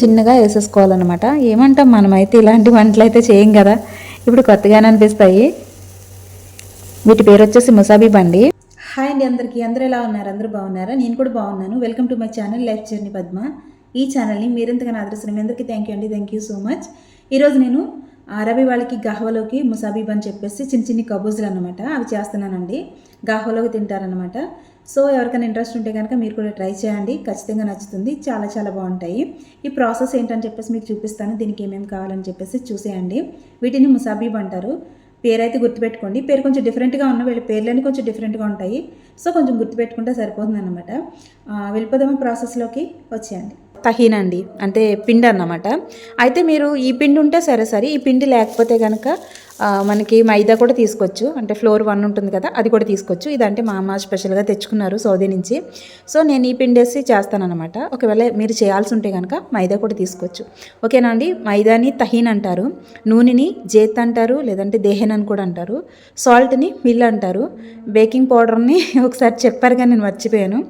చిన్నగా వేసేసుకోవాలన్నమాట. ఏమంటాం మనమైతే ఇలాంటి వంటలు అయితే చేయం కదా, ఇప్పుడు కొత్తగానే అనిపిస్తాయి. వీటి పేరు వచ్చేసి ముసాబీ బండి. హాయ్ అండి అందరికీ, అందరూ ఎలా ఉన్నారు? అందరూ బాగున్నారా? నేను కూడా బాగున్నాను. Welcome to my channel life journey Padma. ఈ ఛానల్ని మీరెంతగానో ఆదరిస్తున్న మీ అందరికీ థ్యాంక్ యూ అండి, థ్యాంక్ యూ సో మచ్. ఈరోజు నేను అరబీ వాళ్ళకి గహ్వలోకి ముసాబీ బన్ చెప్పేసి చిన్న చిన్ని కబూజులు అనమాట, అవి చేస్తున్నానండి. గహ్వలోకి తింటారనమాట. సో ఎవరికైనా ఇంట్రెస్ట్ ఉంటే కనుక మీరు కూడా ట్రై చేయండి, ఖచ్చితంగా నచ్చుతుంది. చాలా చాలా బాగుంటాయి. ఈ ప్రాసెస్ ఏంటని చెప్పేసి మీకు చూపిస్తాను. దీనికి ఏమేమి కావాలని చెప్పేసి చూసేయండి. వీటిని ముసాబీబ్ అంటారు. పేరు అయితే గుర్తుపెట్టుకోండి. పేరు కొంచెం డిఫరెంట్గా ఉన్న వీళ్ళ పేర్లన్నీ కొంచెం డిఫరెంట్గా ఉంటాయి. సో కొంచెం గుర్తుపెట్టుకుంటే సరిపోతుంది అనమాట. వెళ్ళిపోదామా ప్రాసెస్లోకి, వచ్చేయండి. తహీన్ అండి, అంటే పిండి అన్నమాట. అయితే మీరు ఈ పిండి ఉంటే సరే, ఈ పిండి లేకపోతే కనుక మనకి మైదా కూడా తీసుకోవచ్చు. అంటే ఫ్లోర్ 1 ఉంటుంది కదా, అది కూడా తీసుకోవచ్చు. ఇదంటే మా అమ్మ స్పెషల్గా తెచ్చుకున్నారు సౌదీ నుంచి. సో నేను ఈ పిండి వేసి చేస్తానన్నమాట. ఒకవేళ మీరు చేయాల్సి ఉంటే కనుక మైదా కూడా తీసుకోవచ్చు. ఓకేనా అండి. మైదాని తహీన్ అంటారు, నూనెని జేత్ అంటారు, లేదంటే దేహెన్ అని కూడా అంటారు, సాల్ట్ని మిల్ అంటారు, బేకింగ్ పౌడర్ని ఒకసారి చెప్పారు కానీ నేను మర్చిపోయాను.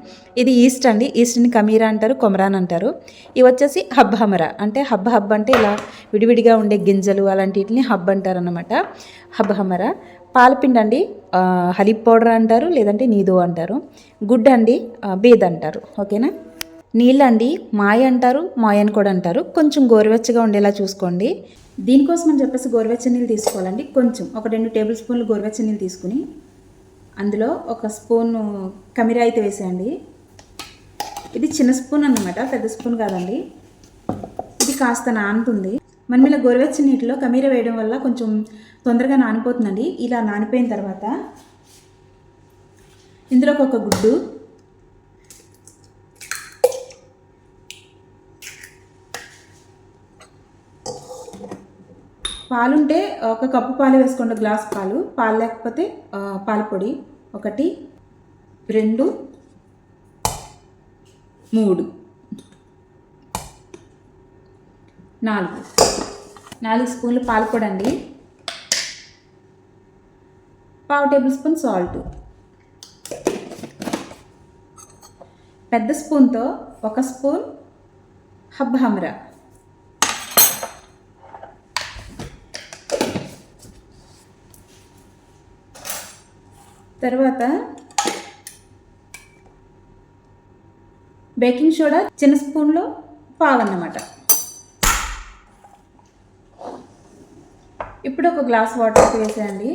ఇది ఈస్ట్ అండి, ఈస్ట్ని కమీరా అంటారు, కొమరాన్ అంటారు. ఇవి వచ్చేసి హబ్ హమరా, అంటే హబ్ అంటే ఇలా విడివిడిగా ఉండే గింజలు అలాంటిని హబ్ అంటారు అన్నమాట. హబ్ హమరా. పాలపిండి అండి హలీబ్ పౌడర్ అంటారు, లేదంటే నీదో అంటారు. గుడ్ అండి బేద్ అంటారు. ఓకేనా. నీళ్ళండి మాయ అంటారు, మాయ అని కూడా అంటారు. కొంచెం గోరువెచ్చగా ఉండేలా చూసుకోండి. దీనికోసం అని చెప్పేసి గోరువెచ్చని నీళ్ళు తీసుకోవాలండి. కొంచెం ఒక 2 టేబుల్ స్పూన్లు గోరువెచ్చని నీళ్ళు తీసుకుని అందులో 1 స్పూన్ కమీరా అయితే వేసేయండి. ఇది చిన్న స్పూన్ అన్నమాట, పెద్ద స్పూన్ కాదండి. ఇది కాస్త నానుతుంది. మనం ఇలా గోరువెచ్చని నీటిలో కమీరా వేయడం వల్ల కొంచెం తొందరగా నానిపోతుందండి. ఇలా నానిపోయిన తర్వాత ఇందులోకి 1 గుడ్డు, పాలుంటే 1 కప్పు పాలు వేసుకోండి, గ్లాస్ పాలు. పాలు లేకపోతే పాల పొడి 1, 2, 3, 4 స్పూన్లు పాల పొడి అండి. 1/2 టేబుల్ స్పూన్ సాల్ట్. పెద్ద స్పూన్తో 1 స్పూన్ హబ్ హమరా. తర్వాత బేకింగ్ సోడా చిన్న స్పూన్లో పావు అన్నమాట. ఇప్పుడు 1 గ్లాస్ వాటర్ వేసేయండి.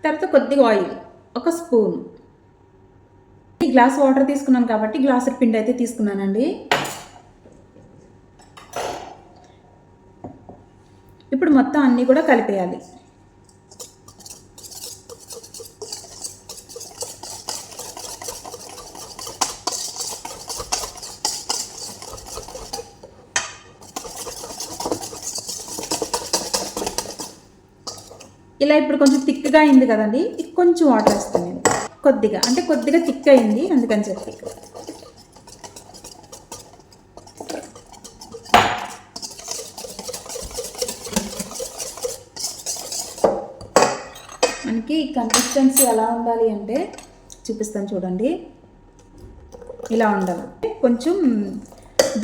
తర్వాత కొద్దిగా ఆయిల్ 1 స్పూన్. ఈ గ్లాస్ వాటర్ తీసుకున్నాను కాబట్టి గ్లాసు పిండి అయితే తీసుకున్నానండి. ఇప్పుడు మొత్తం అన్నీ కూడా కలిపేయాలి. ఇలా ఇప్పుడు కొంచెం థిక్గా అయింది కదండి, కొంచెం వాటర్ వేస్తాను నేను. కొద్దిగా అంటే కొద్దిగా థిక్ అయింది, అందుకని చెప్పి మనకి కన్సిస్టెన్సీ ఎలా ఉండాలి అంటే చూపిస్తాను చూడండి. ఇలా ఉండాలి. కొంచెం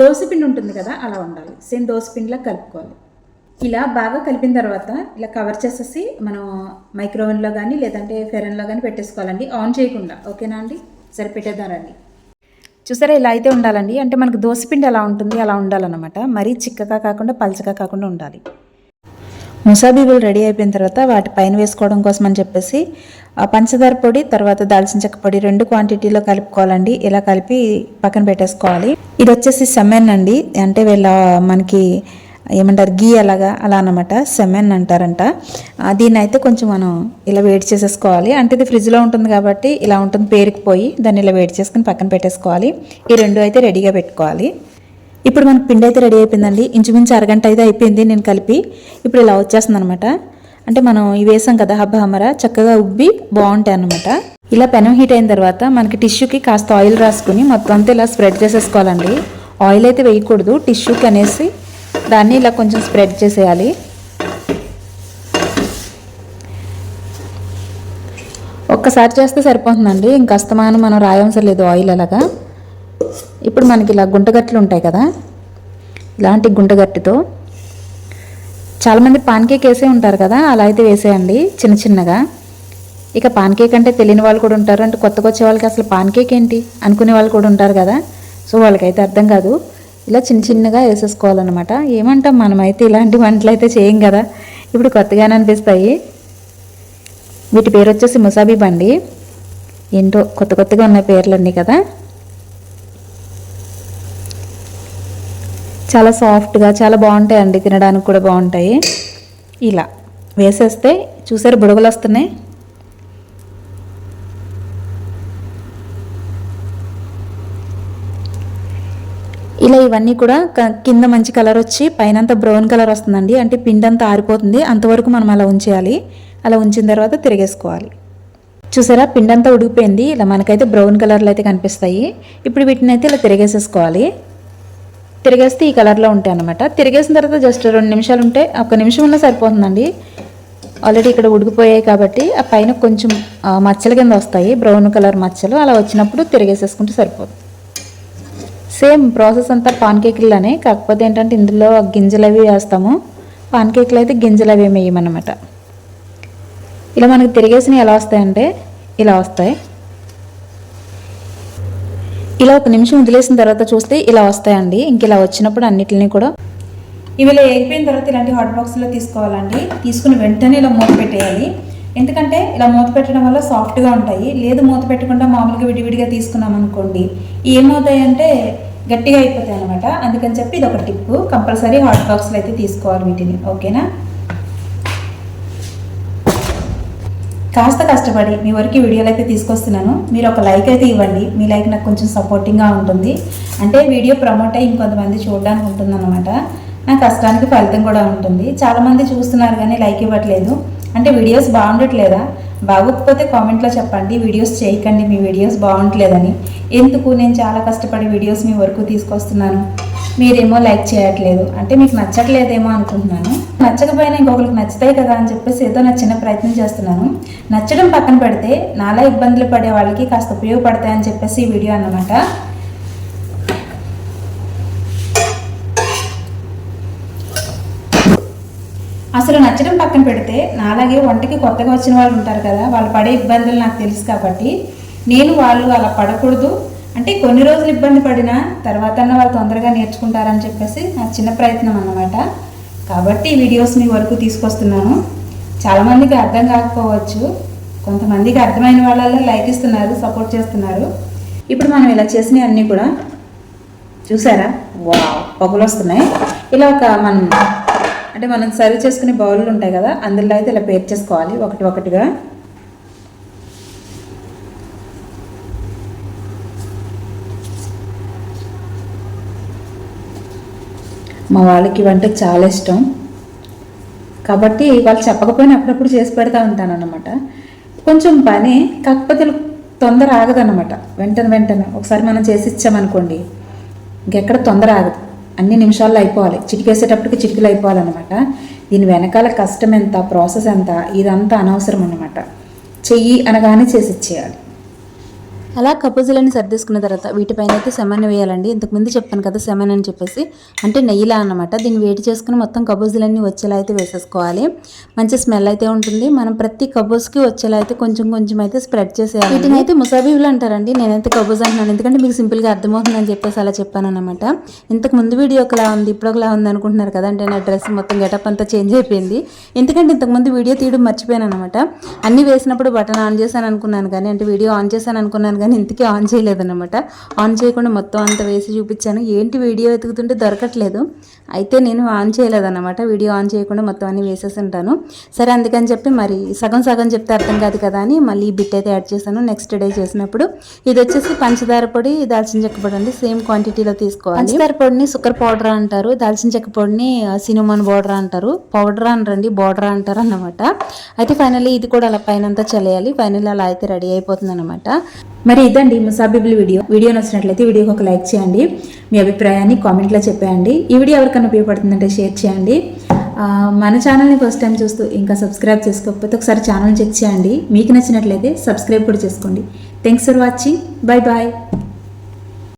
దోసపిండి ఉంటుంది కదా, అలా ఉండాలి. సేమ్ దోసపిండిలా కలుపుకోవాలి. ఇలా బాగా కలిపిన తర్వాత ఇలా కవర్ చేసేసి మనం మైక్రోవేవ్లో కానీ లేదంటే ఫెరన్లో కానీ పెట్టేసుకోవాలండి, ఆన్ చేయకుండా. ఓకేనా అండి. సరే పెట్టేద్దారండి. చూసారా, ఇలా అయితే ఉండాలండి. అంటే మనకు దోసపిండి ఎలా ఉంటుంది అలా ఉండాలన్నమాట. మరీ చిక్కగా కాకుండా పలచగా కాకుండా ఉండాలి. ముసాబీబులు రెడీ అయిపోయిన తర్వాత వాటి పైన వేసుకోవడం కోసం అని చెప్పేసి పంచదార పొడి తర్వాత దాల్చిన చెక్క పొడి 2 క్వాంటిటీలో కలుపుకోవాలండి. ఇలా కలిపి పక్కన పెట్టేసుకోవాలి. ఇది వచ్చేసి సెమెన్ అండి, అంటే వీళ్ళ మనకి ఏమంటారు గీ అలా అన్నమాట, సెమెన్ అంటారంట. దీన్ని అయితే కొంచెం మనం ఇలా వేడి చేసేసుకోవాలి. అంటే ఇది ఫ్రిడ్జ్లో ఉంటుంది కాబట్టి ఇలా ఉంటుంది, పేరుకుపోయి దాన్ని ఇలా వేడి చేసుకుని పక్కన పెట్టేసుకోవాలి. ఈ 2 అయితే రెడీగా పెట్టుకోవాలి. ఇప్పుడు మనకు పిండి అయితే రెడీ అయిపోయిందండి. ఇంచుమించు అరగంట అయితే అయిపోయింది నేను కలిపి. ఇప్పుడు ఇలా వచ్చేస్తుంది అనమాట. అంటే మనం ఇవి వేసాం కదా హబ్ హమరా, చక్కగా ఉబ్బి బాగుంటాయి అన్నమాట. ఇలా పెనం హీట్ అయిన తర్వాత మనకి టిష్యూకి కాస్త ఆయిల్ రాసుకుని మొత్తం అంతా ఇలా స్ప్రెడ్ చేసేసుకోవాలండి. ఆయిల్ అయితే వేయకూడదు, టిష్యూకి అనేసి దాన్ని ఇలా కొంచెం స్ప్రెడ్ చేసేయాలి. ఒక్కసారి చేస్తే సరిపోతుందండి, ఇంకా అస్తమానం మనం రాయవసరం లేదు ఆయిల్ అలాగా. ఇప్పుడు మనకి ఇలా గుంటగట్టెలు ఉంటాయి కదా, ఇలాంటి గుంటగట్టెతో చాలామంది పాన్ కేక్ వేసే ఉంటారు కదా, అలా అయితే వేసేయండి చిన్న చిన్నగా. ఇక పాన్ కేక్ అంటే తెలియని వాళ్ళు కూడా ఉంటారు, అంటే కొత్తగా వచ్చే వాళ్ళకి అసలు పాన్ కేక్ ఏంటి అనుకునే వాళ్ళు కూడా ఉంటారు కదా, సో వాళ్ళకైతే అర్థం కాదు. ఇలా చిన్న చిన్నగా వేసేసుకోవాలన్నమాట. ఏమంటాం మనమైతే ఇలాంటి వంటలు అయితే చేయం కదా, ఇప్పుడు కొత్తగానే అనిపిస్తాయి. వీటి పేరు వచ్చేసి ముసాబీ బండి. ఏంటో కొత్త కొత్తగా ఉన్న పేర్లన్నీ కదా. చాలా సాఫ్ట్గా చాలా బాగుంటాయండి, తినడానికి కూడా బాగుంటాయి. ఇలా వేసేస్తే చూసారు బుడగలు వస్తున్నాయి. ఇలా ఇవన్నీ కూడా కింద మంచి కలర్ వచ్చి పైనంతా బ్రౌన్ కలర్ వస్తుందండి, అంటే పిండి అంతా ఆరిపోతుంది, అంతవరకు మనం అలా ఉంచేయాలి. అలా ఉంచిన తర్వాత తిరిగేసుకోవాలి. చూసారా పిండి అంతా ఉడికిపోయింది, ఇలా మనకైతే బ్రౌన్ కలర్లో అయితే కనిపిస్తాయి. ఇప్పుడు వీటిని అయితే ఇలా తిరిగేసేసుకోవాలి. తిరిగేస్తే ఈ కలర్లో ఉంటాయి అన్నమాట. తిరిగేసిన తర్వాత జస్ట్ 2 నిమిషాలు ఉంటే, 1 నిమిషం ఉన్నా సరిపోతుందండి. ఆల్రెడీ ఇక్కడ ఉడికిపోయాయి కాబట్టి ఆ పైన కొంచెం మచ్చల కింద వస్తాయి, బ్రౌన్ కలర్ మచ్చలు. అలా వచ్చినప్పుడు తిరిగేసేసుకుంటే సరిపోతుంది. సేమ్ ప్రాసెస్ అంతా పాన్ కేకులనే, కాకపోతే ఏంటంటే ఇందులో గింజలు అవి వేస్తాము, పాన్ కేకులు అయితే గింజలు అవి వేయమన్నమాట. ఇలా మనకు తిరిగేసినవి ఎలా వస్తాయంటే ఇలా వస్తాయి. ఇలా 1 నిమిషం వదిలేసిన తర్వాత చూస్తే ఇలా వస్తాయండి. ఇంక ఇలా వచ్చినప్పుడు అన్నిటిని కూడా ఇవి ఇలా వేగిపోయిన తర్వాత ఇలాంటి హాట్ బాక్స్లో తీసుకోవాలండి. తీసుకుని వెంటనే ఇలా మూత పెట్టేయాలి, ఎందుకంటే ఇలా మూత పెట్టడం వల్ల సాఫ్ట్గా ఉంటాయి. లేదు మూత పెట్టకుండా మామూలుగా విడివిడిగా తీసుకున్నాం అనుకోండి, ఏమవుతాయి అంటే గట్టిగా అయిపోతాయి అనమాట. అందుకని చెప్పి ఇది ఒక టిప్, కంపల్సరీ హాట్ బాక్స్లో అయితే తీసుకోవాలి వీటిని. ఓకేనా, కాస్త కష్టపడి మీ వరకు వీడియోలు అయితే తీసుకొస్తున్నాను. మీరు ఒక లైక్ అయితే ఇవ్వండి, మీ లైక్ నాకు కొంచెం సపోర్టింగ్గా ఉంటుంది. అంటే వీడియో ప్రమోట్ అయ్యి ఇంకొంతమంది చూడడానికి ఉంటుంది అన్నమాట. నా కష్టానికి ఫలితం కూడా ఉంటుంది. చాలామంది చూస్తున్నారు కానీ లైక్ ఇవ్వట్లేదు, అంటే వీడియోస్ బాగుండట్లేదా? బాగోకపోతే కామెంట్లో చెప్పండి, వీడియోస్ చేయకండి మీ వీడియోస్ బాగుండట్లేదని. ఎందుకు నేను చాలా కష్టపడి వీడియోస్ మీ వరకు తీసుకొస్తున్నాను, మీరేమో లైక్ చేయట్లేదు, అంటే మీకు నచ్చట్లేదేమో అనుకుంటున్నాను. నచ్చకపోయినా ఇంకొకరికి నచ్చుతాయి కదా అని చెప్పేసి ఏదో నా చిన్న ప్రయత్నం చేస్తున్నాను. నచ్చడం పక్కన పెడితే నాలా ఇబ్బందులు పడే వాళ్ళకి కాస్త ఉపయోగపడతాయని చెప్పేసి ఈ వీడియో అన్నమాట. అసలు నచ్చడం పక్కన పెడితే నాలాగే వంటకి కొత్తగా వచ్చిన వాళ్ళు ఉంటారు కదా, వాళ్ళు పడే ఇబ్బందులు నాకు తెలుసు కాబట్టి నేను వాళ్ళు అలా పడకూడదు, అంటే కొన్ని రోజులు ఇబ్బంది పడినా తర్వాత వాళ్ళు తొందరగా నేర్చుకుంటారని చెప్పేసి నా చిన్న ప్రయత్నం అన్నమాట. కాబట్టి ఈ వీడియోస్ మీ వరకు తీసుకొస్తున్నాను. చాలామందికి అర్థం కాకపోవచ్చు, కొంతమందికి అర్థమైన వాళ్ళల్లో లైక్ ఇస్తున్నారు, సపోర్ట్ చేస్తున్నారు. ఇప్పుడు మనం ఇలా చేసినవి అన్నీ కూడా చూసారా, పొగలు వస్తున్నాయి. ఇలా ఒక మనం సర్వ్ చేసుకునే బౌళ్ళు ఉంటాయి కదా, అందులో అయితే ఇలా పేర్చేసుకోవాలి ఒకటి ఒకటిగా. మా వాళ్ళకి వంట చాలా ఇష్టం కాబట్టి వాళ్ళు చెప్పకపోయినా అప్పుడప్పుడు చేసి పెడతా ఉంటాను అన్నమాట. కొంచెం పని, కాకపోతే తొందర ఆగదన్నమాట. వెంటనే ఒకసారి మనం చేసి ఇచ్చామనుకోండి ఇంకెక్కడ తొందర ఆగదు, అన్ని నిమిషాల్లో అయిపోవాలి, చిటికేసేటప్పటికి చిటికలు అయిపోవాలన్నమాట. దీని వెనకాల కష్టం ఎంత, ప్రాసెస్ ఎంత, ఇదంతా అనవసరం అన్నమాట. చెయ్యి అనగానే చేసి ఇచ్చేయాలి. అలా కబూజులన్నీ సర్దేసుకున్న తర్వాత వీటిపైన అయితే సెమన్ వేయాలండి. ఇంతకుముందు చెప్పాను కదా సెమన్ అని చెప్పేసి, అంటే నెయ్యిలా అన్నమాట. దీన్ని వేడి చేసుకుని మొత్తం కబూజులన్నీ వచ్చేలా అయితే వేసేసుకోవాలి. మంచి స్మెల్ అయితే ఉంటుంది. మనం ప్రతి కబూజ్కి వచ్చేలా అయితే కొంచెం కొంచెం అయితే స్ప్రెడ్ చేసేయాలి. వీటిని అయితే ముసాబీలు అంటారండి, నేనైతే కబూజ్ అంటున్నాను ఎందుకంటే మీకు సింపుల్గా అర్థమవుతుందని చెప్పేసి అలా చెప్పాను అనమాట. ఇంతకు ముందు వీడియో ఒకలా ఉంది, ఇప్పుడు ఒకలా ఉంది అనుకుంటున్నారు కదా, అంటే నా డ్రెస్ మొత్తం గెటప్ అంతా చేంజ్ అయిపోయింది. ఎందుకంటే ఇంతకుముందు వీడియో తీయడం మర్చిపోయాను అనమాట. అన్నీ వేసినప్పుడు బటన్ ఆన్ చేశాను అనుకున్నాను కానీ, అంటే వీడియో ఆన్ చేశాను అనుకున్నాను కానీ ఇంతకీ ఆన్ చేయలేదన్నమాట. ఆన్ చేయకుండా మొత్తం అంతా వేసి చూపించాను. ఏంటి వీడియో వెతుకుతుంటే దొరకట్లేదు, అయితే నేను ఆన్ చేయలేదన్నమాట. వీడియో ఆన్ చేయకుండా మొత్తం అన్నీ వేసేసి ఉంటాను. సరే అందుకని చెప్పి మరి సగం చెప్తే అర్థం కాదు కదా అని మళ్ళీ ఈ బిట్ అయితే యాడ్ చేశాను నెక్స్ట్ డే చేసినప్పుడు. ఇది వచ్చేసి పంచదార పొడి, దాల్చిన చెక్క పొడి అండి, సేమ్ క్వాంటిటీలో తీసుకోవాలి. పంచదార పొడిని సుకర్ పౌడర్ అంటారు, దాల్చిన చెక్క పొడిని సినిమాన్ పౌడర్ అంటారు. పౌడర్ అనరండి, పౌడర్ అంటారు అన్నమాట. అయితే ఫైనల్లీ ఇది కూడా అలా పైన అంతా చల్లేయాలి. ఫైనల్లీ అలా అయితే రెడీ అయిపోతుంది అనమాట. మరి ఇదండి ముసాబిబుల్ వీడియో నచ్చినట్లయితే వీడియోకి ఒక లైక్ చేయండి, మీ అభిప్రాయాన్ని కామెంట్లో చెప్పేయండి. ఈ వీడియో ఎవరికైనా ఉపయోగపడుతుందంటే షేర్ చేయండి. మన ఛానల్ని ఫస్ట్ టైం చూస్తూ ఇంకా సబ్స్క్రైబ్ చేసుకోకపోతే ఒకసారి ఛానల్ చెక్ చేయండి. మీకు నచ్చినట్లయితే సబ్స్క్రైబ్ కూడా చేసుకోండి. Thanks for watching. Bye bye.